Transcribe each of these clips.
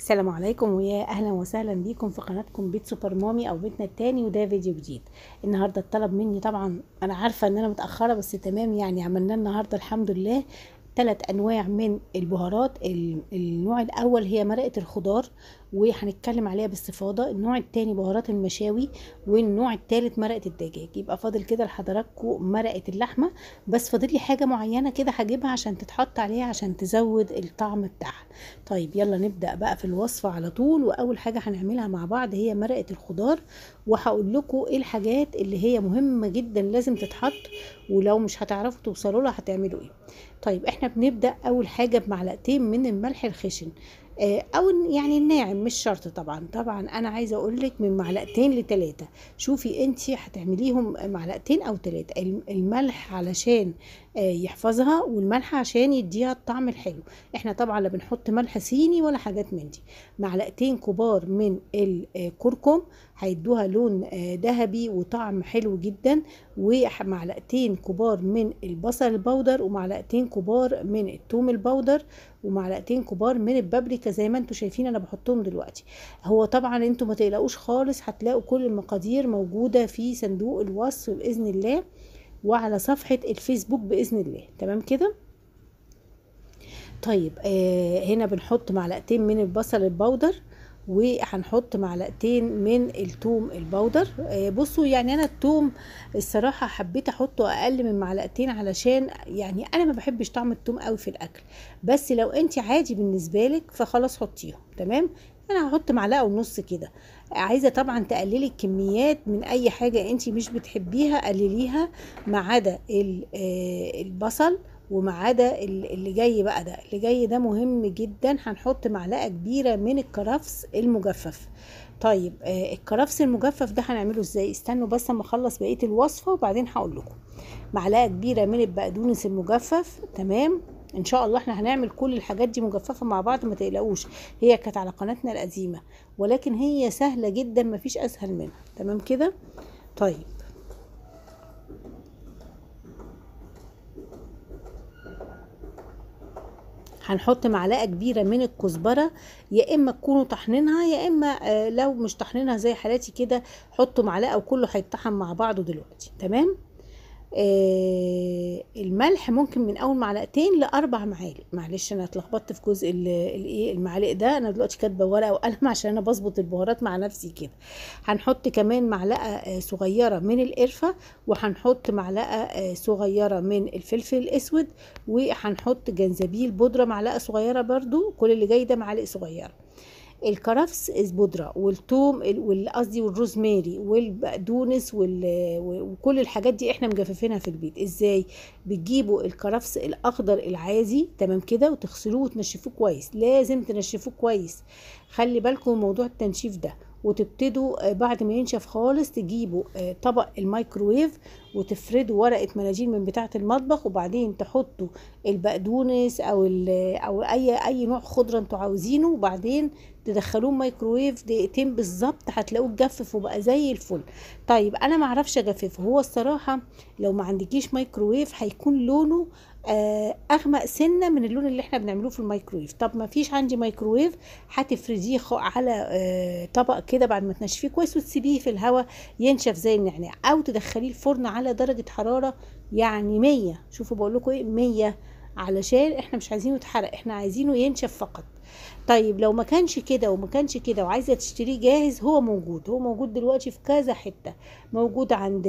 السلام عليكم ويا اهلا وسهلا بيكم في قناتكم بيت سوبر مامي او بيتنا التاني، وده فيديو جديد. النهارده الطلب مني، طبعا انا عارفه ان انا متاخره بس تمام، يعني عملنا النهارده الحمد لله 3 انواع من البهارات. النوع الاول هي مرقه الخضار وهنتكلم عليها باستفاضه. النوع التاني بهارات المشاوي، والنوع التالت مرقه الدجاج. يبقى فاضل كده لحضراتكم مرقه اللحمه، بس فاضل لي حاجه معينه كده هجيبها عشان تتحط عليها عشان تزود الطعم بتاعها. طيب يلا نبدأ بقى في الوصفة على طول. وأول حاجة هنعملها مع بعض هي مرقة الخضار، وهقول لكم ايه الحاجات اللي هي مهمة جدا لازم تتحط، ولو مش هتعرفوا توصلوا لها هتعملوا ايه. طيب احنا بنبدأ أول حاجة بمعلقتين من الملح الخشن، او يعني الناعم، مش شرط. طبعا انا عايزه اقول لك من معلقتين لتلاتة. شوفي انت هتعمليهم معلقتين او تلاتة. الملح علشان يحفظها، والملح عشان يديها الطعم الحلو. احنا طبعا لا بنحط ملح صيني ولا حاجات من دي. معلقتين كبار من الكركم هيدوها لون ذهبي وطعم حلو جدا. ومعلقتين كبار من البصل البودر، ومعلقتين كبار من الثوم البودر، ومعلقتين كبار من البابريكا زي ما انتم شايفين انا بحطهم دلوقتي. هو طبعا انتم ما تقلقوش خالص، هتلاقوا كل المقادير موجودة في صندوق الوصف بإذن الله، وعلى صفحة الفيسبوك بإذن الله. تمام كده. طيب هنا بنحط معلقتين من البصل البودر، وهنحط معلقتين من الثوم البودر. بصوا يعني انا الثوم الصراحه حبيت احطه اقل من معلقتين، علشان يعني انا ما بحبش طعم الثوم قوي في الاكل. بس لو انت عادي بالنسبه لك فخلاص حطيهم. تمام. انا هحط معلقه ونص كده. عايزه طبعا تقللي الكميات من اي حاجه انت مش بتحبيها، قلليها ما عدا البصل، وما عدا اللي جاي بقى. ده اللي جاي ده مهم جدا. هنحط معلقه كبيره من الكرفس المجفف. طيب الكرفس المجفف ده هنعمله ازاي؟ استنوا بس اما اخلص بقيه الوصفه وبعدين هقول لكم. معلقه كبيره من البقدونس المجفف. تمام. ان شاء الله احنا هنعمل كل الحاجات دي مجففه مع بعض، ما تقلقوش. هي كانت على قناتنا القديمه، ولكن هي سهله جدا، مفيش اسهل منها. تمام كده. طيب هنحط معلقه كبيره من الكزبره، يا اما تكونوا طحنينها يا اما لو مش طحنينها زي حالاتي كده حطوا معلقه وكله هيتطحن مع بعضه دلوقتي. تمام. الملح ممكن من اول معلقتين لاربع معالق. معلش انا اتلخبطت في جزء الايه المعالق ده. انا دلوقتي كاتبه ورقه وقلم عشان انا بظبط البهارات مع نفسي كده. هنحط كمان معلقه صغيره من القرفه، وهنحط معلقه صغيره من الفلفل الاسود، وهنحط جنزبيل بودره معلقه صغيره برضو. كل اللي جاي ده معالق صغيره. الكرفس بودرة، والثوم قصدي والروزماري والبقدونس وكل الحاجات دي احنا مجففينها في البيت. ازاي؟ بتجيبوا الكرفس الاخضر العادي، تمام كده، وتغسلوه وتنشفوه كويس. لازم تنشفوه كويس، خلي بالكم من موضوع التنشيف ده. وتبتدوا بعد ما ينشف خالص تجيبوا طبق الميكروويف، وتفردوا ورقة مناديل من بتاعة المطبخ، وبعدين تحطوا البقدونس او اي نوع خضرة انتوا عاوزينه، وبعدين تدخلوه مايكروويف دقيقتين بالظبط، هتلاقوه اتجفف وبقى زي الفل. طيب انا ما اعرفش اجففه. هو الصراحه لو ما عندكيش مايكروويف هيكون لونه اغمق سنه من اللون اللي احنا بنعمله في الميكروويف. طب ما فيش عندي ميكروويف، هتفرديه على طبق كده بعد ما تنشفيه كويس، وتسيبيه في الهواء ينشف زي النعناع، او تدخليه الفرن على درجه حراره يعني 100. شوفوا بقول لكم ايه، 100، علشان احنا مش عايزينه يتحرق، احنا عايزينه ينشف فقط. طيب لو ما كانش كده وما كانش كده وعايزه تشتريه جاهز، هو موجود دلوقتي في كذا حته. موجود عند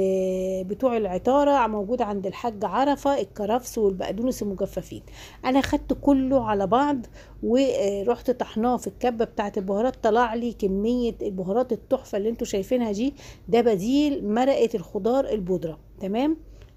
بتوع العطاره، موجود عند الحاج عرفه الكرفس والبقدونس المجففين. انا خدت كله على بعض ورحت طحناه في الكبه بتاعه البهارات، طلع لي كميه البهارات التحفه اللي انتوا شايفينها دي. ده بديل مرقه الخضار البودره. تمام.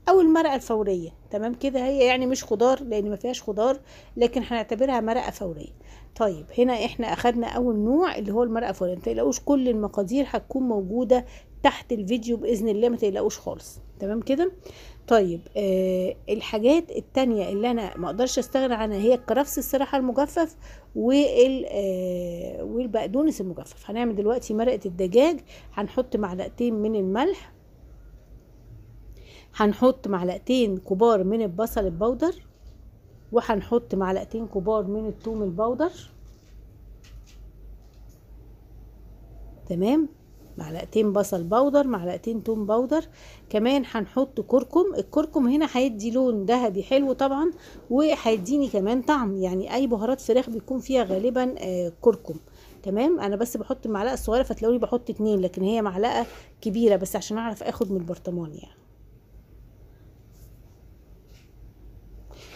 او المرقه الفوريه. تمام كده. هي يعني مش خضار لان ما فيهاش خضار، لكن هنعتبرها مرقه فوريه. طيب هنا احنا اخدنا اول نوع اللي هو المرقه الفوريه. ما تقلقوش، كل المقادير هتكون موجوده تحت الفيديو باذن الله، ما تقلقوش خالص. تمام كده. طيب الحاجات التانية اللي انا ما اقدرش استغنى عنها هي الكرفس الصراحه المجفف والبقدونس المجفف. هنعمل دلوقتي مرقه الدجاج. هنحط معلقتين من الملح، هنحط معلقتين كبار من البصل البودر، وهنحط معلقتين كبار من الثوم البودر، تمام. معلقتين بصل بودر، معلقتين توم بودر، كمان هنحط كركم. الكركم هنا هيدي لون ذهبي حلو طبعا، وهيديني كمان طعم. يعني اي بهارات فراخ بيكون فيها غالبا كركم. تمام. انا بس بحط المعلقه الصغيره، فتلاقوني بحط 2، لكن هي معلقه كبيره بس عشان اعرف اخد من البرطمان يعني.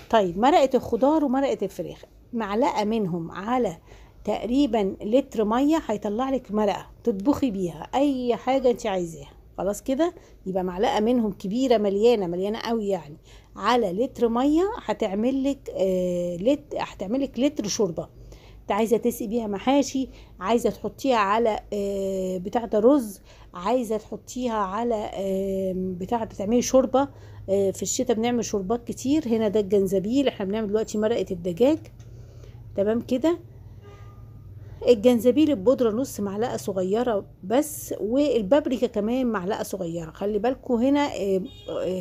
طيب مرقه الخضار ومرقه الفراخ، معلقه منهم على تقريبا لتر ميه هيطلع لك مرقه تطبخي بيها اي حاجه انت عايزاها. خلاص كده، يبقى معلقه منهم كبيره مليانه مليانه قوي يعني على لتر ميه هتعمل لك هتعمل لك لتر شوربه. انت عايزه تسقي بيها محاشي، عايزه تحطيها على بتاع ده رز، عايزه تحطيها على بتاع ده تعملي شوربه. في الشتاء بنعمل شوربات كتير. هنا ده الجنزبيل، احنا بنعمل دلوقتي مرقه الدجاج. تمام كده. الجنزبيل البودرة نص معلقة صغيرة بس، والبابريكا كمان معلقة صغيرة. خلي بالكم هنا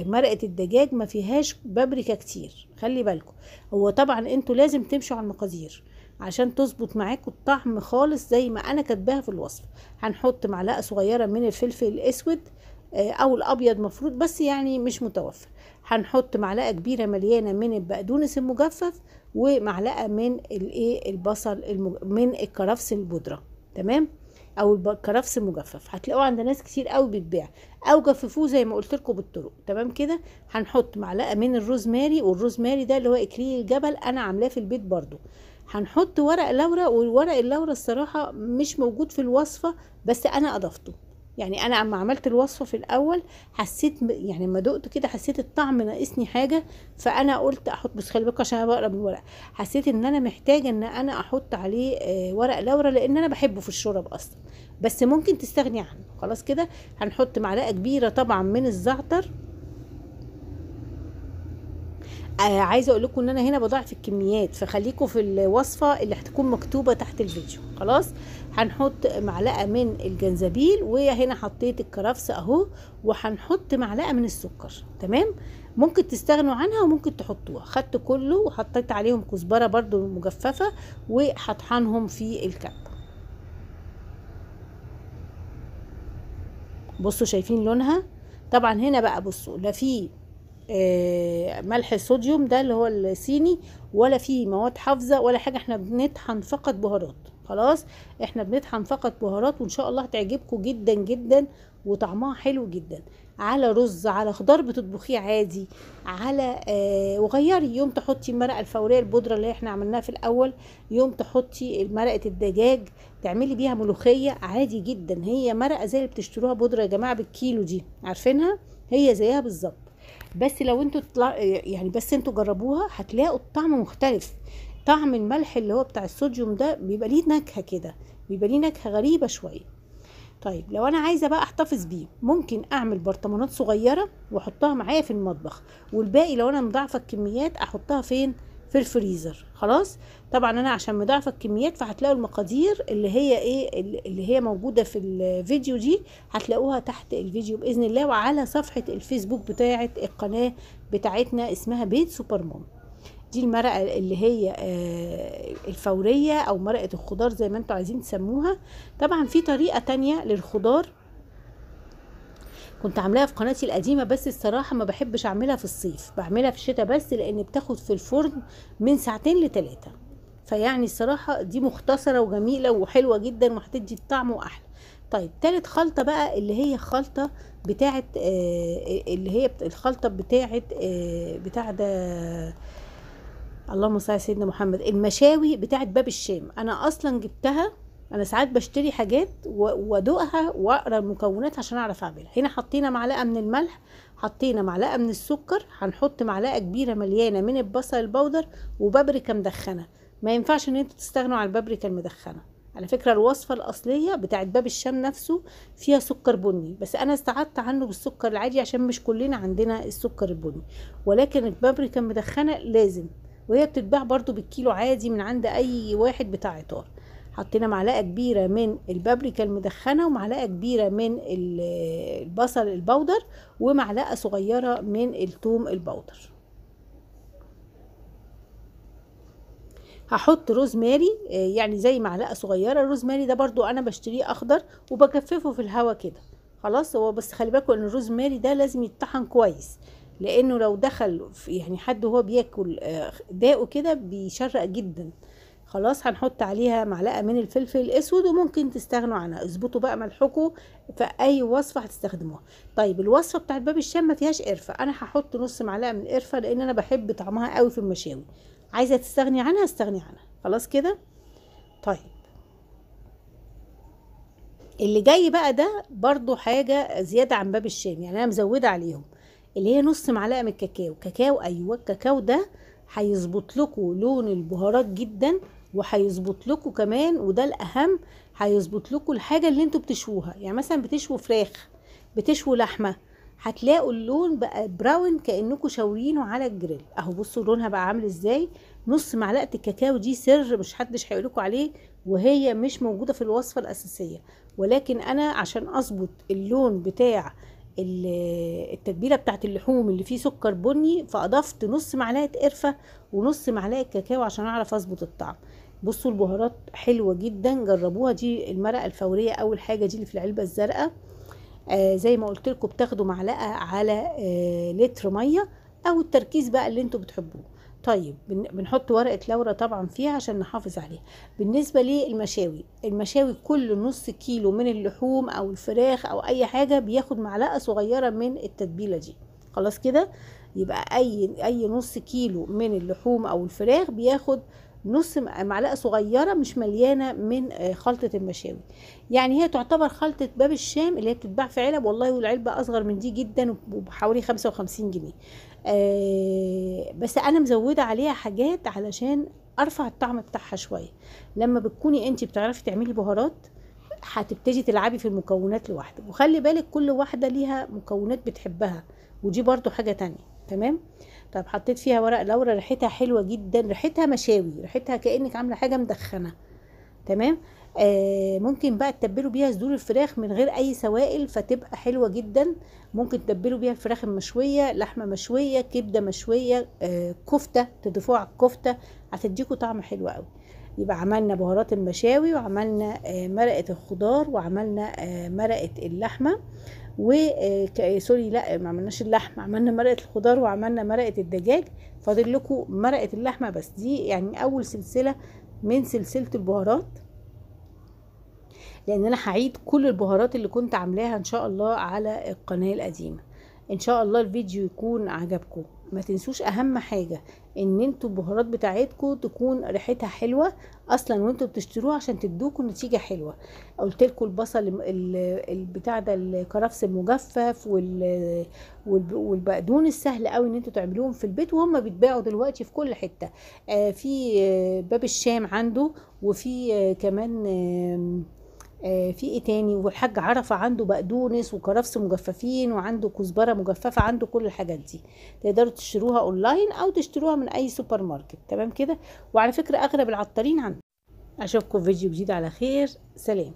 مرقة الدجاج ما فيهاش بابريكا كتير، خلي بالكم. هو طبعا انتوا لازم تمشوا على المقادير عشان تظبط معاكم الطعم خالص زي ما انا كاتباها في الوصف. هنحط معلقة صغيرة من الفلفل الاسود او الابيض مفروض، بس يعني مش متوفر. هنحط معلقة كبيرة مليانة من البقدونس المجفف، ومعلقه من الايه البصل من الكرفس البودره. تمام. او الكرفس المجفف هتلاقوه عند ناس كتير قوي بيتباع، او جففوه زي ما قلت لكم بالطرق. تمام كده. هنحط معلقه من الروزماري، والروزماري ده اللي هو اكليل الجبل، انا عاملاه في البيت برضو. هنحط ورق لورا، والورق اللورا الصراحه مش موجود في الوصفه بس انا اضفته. يعني انا اما عملت الوصفه في الاول حسيت يعني لما دقت كده حسيت الطعم ناقصني حاجه، فانا قلت احط. بس خلي بالكم عشان انا بقرا من الورق، حسيت ان انا محتاجه ان انا احط عليه ورق لورا، لان انا بحبه في الشرب اصلا، بس ممكن تستغني عنه. خلاص كده. هنحط معلقه كبيره طبعا من الزعتر. عايزه اقول لكم ان انا هنا بضاعف الكميات، فخليكم في الوصفه اللي هتكون مكتوبه تحت الفيديو. خلاص. هنحط معلقه من الجنزبيل، وهنا حطيت الكرفس اهو، وهنحط معلقه من السكر. تمام. ممكن تستغنوا عنها وممكن تحطوها. خدت كله وحطيت عليهم كزبره برضو مجففه، وهطحنهم في الكب. بصوا شايفين لونها. طبعا هنا بقى بصوا لا في ملح الصوديوم ده اللي هو الصيني، ولا فيه مواد حافظه ولا حاجه. احنا بنطحن فقط بهارات. خلاص. احنا بنطحن فقط بهارات، وان شاء الله هتعجبكم جدا جدا، وطعمها حلو جدا. على رز، على خضار بتطبخيه عادي، على وغيري يوم تحطي المرقه الفوريه البودره اللي احنا عملناها في الاول، يوم تحطي مرقه الدجاج تعملي بيها ملوخيه عادي جدا. هي مرقه زي اللي بتشتروها بودره يا جماعه بالكيلو دي، عارفينها، هي زيها بالظبط. بس لو انتوا يعني بس انتوا جربوها هتلاقوا الطعم مختلف. طعم الملح اللي هو بتاع الصوديوم ده بيبقى ليه نكهه كده، بيبقى ليه نكهه غريبه شويه. طيب لو انا عايزه بقى احتفظ بيه، ممكن اعمل برطمانات صغيره واحطها معايا في المطبخ، والباقي لو انا مضاعفه الكميات احطها فين؟ في الفريزر. خلاص. طبعا انا عشان مضاعفه الكميات فهتلاقوا المقادير اللي هي ايه اللي هي موجوده في الفيديو دي، هتلاقوها تحت الفيديو باذن الله، وعلى صفحه الفيسبوك بتاعه القناه بتاعتنا اسمها بيت سوبر مام. دي المرقه اللي هي الفوريه او مرقه الخضار زي ما انتوا عايزين تسموها. طبعا في طريقه تانية للخضار كنت عاملاها في قناتي القديمه، بس الصراحه ما بحبش اعملها في الصيف، بعملها في الشتاء بس، لان بتاخد في الفرن من 2 ل3. فيعني الصراحه دي مختصره وجميله وحلوه جدا، وهتدي الطعم واحلى. طيب تالت خلطه بقى اللي هي خلطه بتاعه اللي هي الخلطه بتاعه بتاع ده، اللهم صل على سيدنا محمد، المشاوي بتاعت باب الشام. انا اصلا جبتها، انا ساعات بشتري حاجات وادوقها واقرا المكونات عشان اعرف اعملها. هنا حطينا معلقه من الملح، حطينا معلقه من السكر، هنحط معلقه كبيره مليانه من البصل البودر، وبابريكا مدخنه. ما ينفعش ان انتوا تستغنوا عن البابريكا المدخنه. على فكره الوصفه الاصليه بتاعت باب الشام نفسه فيها سكر بني، بس انا استعدت عنه بالسكر العادي عشان مش كلنا عندنا السكر البني، ولكن البابريكا المدخنه لازم، وهي بتتباع برضو بالكيلو عادي من عند اي واحد بتاع عطار. حطينا معلقه كبيره من البابريكا المدخنه، ومعلقه كبيره من البصل البودر، ومعلقه صغيره من الثوم البودر. هحط روزماري يعني زي معلقه صغيره. الروزماري ده برضو انا بشتريه اخضر وبجففه في الهواء كده. خلاص، هو بس خلي بالكم ان الروزماري ده لازم يتطحن كويس، لانه لو دخل في يعني حد وهو بياكل داقه كده بيشرق جدا. خلاص، هنحط عليها معلقه من الفلفل الاسود، وممكن تستغنوا عنها، اظبطوا بقى ملحكم في اي وصفه هتستخدموها. طيب الوصفه بتاعت باب الشام ما فيهاش قرفه، انا هحط نص معلقه من القرفه لان انا بحب طعمها قوي في المشاوي. عايزه تستغني عنها استغني عنها. خلاص كده. طيب اللي جاي بقى ده برضو حاجه زياده عن باب الشام، يعني انا مزوده عليهم، اللي هي نص معلقه من الكاكاو. كاكاو، ايوه الكاكاو ده هيظبط لكم لون البهارات جدا، وهيظبط لكم كمان، وده الاهم، هيظبط لكم الحاجه اللي انتوا بتشووها. يعني مثلا بتشووا فراخ، بتشووا لحمه، هتلاقوا اللون بقى براون كانكم شاورينه على الجريل اهو. بصوا لونها بقى عامل ازاي. نص معلقه الكاكاو دي سر مش حدش هيقول لكم عليه، وهي مش موجوده في الوصفه الاساسيه، ولكن انا عشان اظبط اللون بتاع التتبيله بتاعت اللحوم اللي فيه سكر بني، فاضفت نص معلقه قرفه ونص معلقه كاكاو عشان اعرف اظبط الطعم. بصوا البهارات حلوه جدا، جربوها. دي المرقه الفوريه اول حاجه، دي اللي في العلبه الزرقاء. زي ما قلت لكم بتاخدوا معلقه على لتر ميه، او التركيز بقى اللي انتوا بتحبوه. طيب بنحط ورقه لورا طبعا فيها عشان نحافظ عليها. بالنسبه للمشاوي، المشاوي كل نص كيلو من اللحوم او الفراخ او اي حاجه بياخد معلقه صغيره من التتبيله دي. خلاص كده، يبقى اي نص كيلو من اللحوم او الفراخ بياخد نص معلقه صغيره مش مليانه من خلطه المشاوي. يعني هي تعتبر خلطه باب الشام اللي هي بتتباع في علب، والله والعلبه اصغر من دي جدا وبحوالي 55 جنيه. بس انا مزوده عليها حاجات علشان ارفع الطعم بتاعها شويه. لما بتكوني انت بتعرفي تعملي بهارات هتبتدي تلعبي في المكونات لوحدك، وخلي بالك كل واحده ليها مكونات بتحبها، ودي برضو حاجه تانية. تمام. طب حطيت فيها ورق لورا، ريحتها حلوه جدا، ريحتها مشاوي، ريحتها كانك عامله حاجه مدخنه. تمام. ممكن بقى تتبلوا بيها صدور الفراخ من غير اي سوائل فتبقى حلوه جدا. ممكن تتبلوا بيها الفراخ المشويه، لحمه مشويه، كبده مشويه، كفته تضيفوها على الكفته، هتديكوا طعم حلو قوي. يبقى عملنا بهارات المشاوي، وعملنا مرقه الخضار، وعملنا مرقه اللحمه، و سوري لا ما عملناش اللحمه، عملنا مرقه الخضار وعملنا مرقه الدجاج. فاضل لكم مرقه اللحمه بس. دي يعني اول سلسله من سلسله البهارات، لان انا هعيد كل البهارات اللي كنت عاملاها ان شاء الله على القناه القديمه. ان شاء الله الفيديو يكون عجبكم. ما تنسوش اهم حاجه ان انتوا البهارات بتاعتكم تكون ريحتها حلوه اصلا وانتوا بتشتروها عشان تدوكوا نتيجه حلوه. قلت لكم البصل البتاع ده، الكرفس المجفف والبقدونس سهل قوي ان انتوا تعملوهم في البيت، وهم بيتباعوا دلوقتي في كل حته. في باب الشام عنده، وفي كمان في ايه تاني، والحاج عرفة عنده بقدونس وكرفس مجففين، وعنده كزبرة مجففة، عنده كل الحاجات دي. تقدروا تشتروها اونلاين او تشتروها من اي سوبر ماركت. تمام كده. وعلى فكرة اغلب العطارين عنده. اشوفكم في فيديو جديد على خير. سلام.